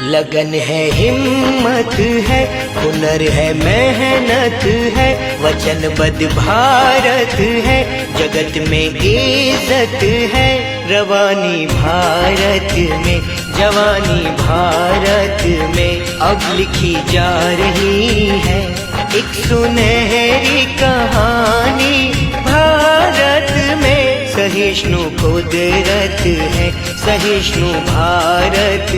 लगन है, हिम्मत है, हुनर है, मेहनत है, वचनबद्ध भारत है, जगत में इज्जत है, रवानी भारत में, जवानी भारत में अब लिखी जा रही है एक सुनहरी कहानी भारत में। सहिष्णु कुदरत है, सहिष्णु भारत